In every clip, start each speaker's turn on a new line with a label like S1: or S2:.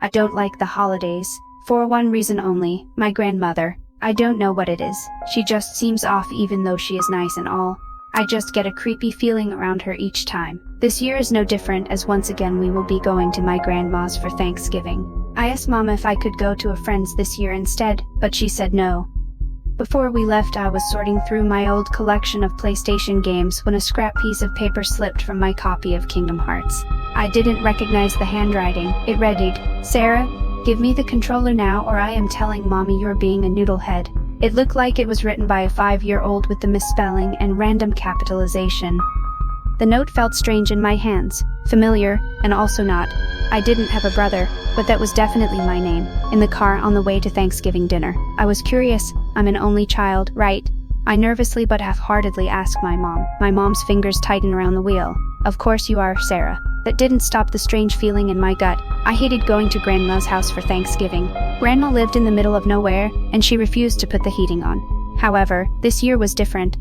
S1: I don't like the holidays. For one reason only, my grandmother. I don't know what it is. She just seems off even though she is nice and all. I just get a creepy feeling around her each time. This year is no different, as once again we will be going to my grandma's for Thanksgiving. I asked Mom if I could go to a friend's this year instead, but she said no. Before we left, I was sorting through my old collection of PlayStation games when a scrap piece of paper slipped from my copy of Kingdom Hearts. I didn't recognize the handwriting. It read, "Sarah, give me the controller now or I am telling Mommy you're being a noodlehead." It looked like it was written by a 5-year-old with the misspelling and random capitalization. The note felt strange in my hands, familiar, and also not. I didn't have a brother, but that was definitely my name. In the car on the way to Thanksgiving dinner, I was curious. I'm an only child, right? I nervously but half-heartedly asked my mom. My mom's fingers tightened around the wheel. "Of course you are, Sarah." That didn't stop the strange feeling in my gut. I hated going to Grandma's house for Thanksgiving. Grandma lived in the middle of nowhere, and she refused to put the heating on. However, this year was different.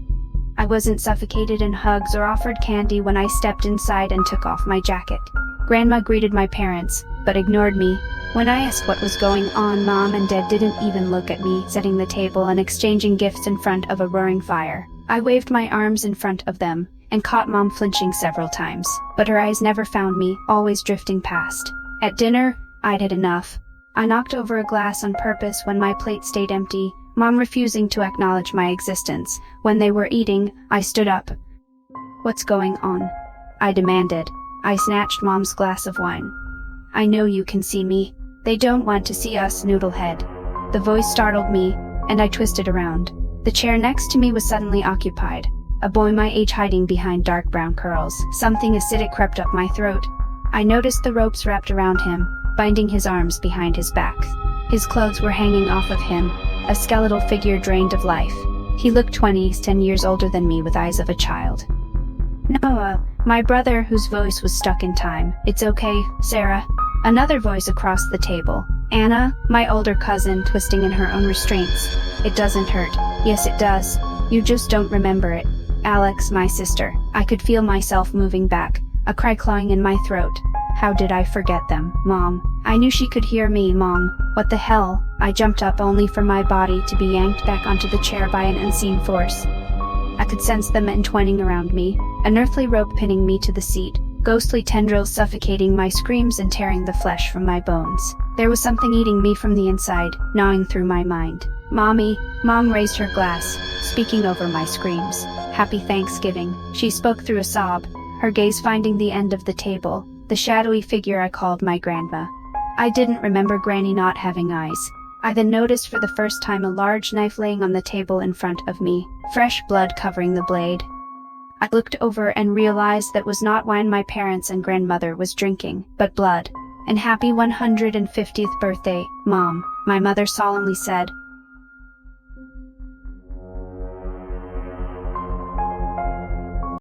S1: I wasn't suffocated in hugs or offered candy when I stepped inside and took off my jacket. Grandma greeted my parents, but ignored me. When I asked what was going on, Mom and Dad didn't even look at me, setting the table and exchanging gifts in front of a roaring fire. I waved my arms in front of them, and caught Mom flinching several times, but her eyes never found me, always drifting past. At dinner, I'd had enough. I knocked over a glass on purpose when my plate stayed empty, Mom refusing to acknowledge my existence. When they were eating, I stood up. "What's going on?" I demanded. I snatched Mom's glass of wine. "I know you can see me. They don't want to see us, noodlehead." The voice startled me, and I twisted around. The chair next to me was suddenly occupied. A boy my age hiding behind dark brown curls. Something acidic crept up my throat. I noticed the ropes wrapped around him, binding his arms behind his back. His clothes were hanging off of him, a skeletal figure drained of life. He looked 10 years older than me with eyes of a child. "Noah," my brother, whose voice was stuck in time. "It's okay, Sarah." Another voice across the table. "Anna," my older cousin, twisting in her own restraints. "It doesn't hurt." "Yes, it does. You just don't remember it." Alex, my sister. I could feel myself moving back, a cry clawing in my throat. How did I forget them? Mom. I knew she could hear me. "Mom, what the hell?" I jumped up only for my body to be yanked back onto the chair by an unseen force. I could sense them entwining around me, an earthly rope pinning me to the seat, ghostly tendrils suffocating my screams and tearing the flesh from my bones. There was something eating me from the inside, gnawing through my mind. "Mommy." Mom raised her glass, speaking over my screams. "Happy Thanksgiving." She spoke through a sob, her gaze finding the end of the table, the shadowy figure I called my grandma. I didn't remember Granny not having eyes. I then noticed for the first time a large knife laying on the table in front of me, fresh blood covering the blade. I looked over and realized that was not wine my parents and grandmother was drinking, but blood. "And happy 150th birthday, Mom," my mother solemnly said,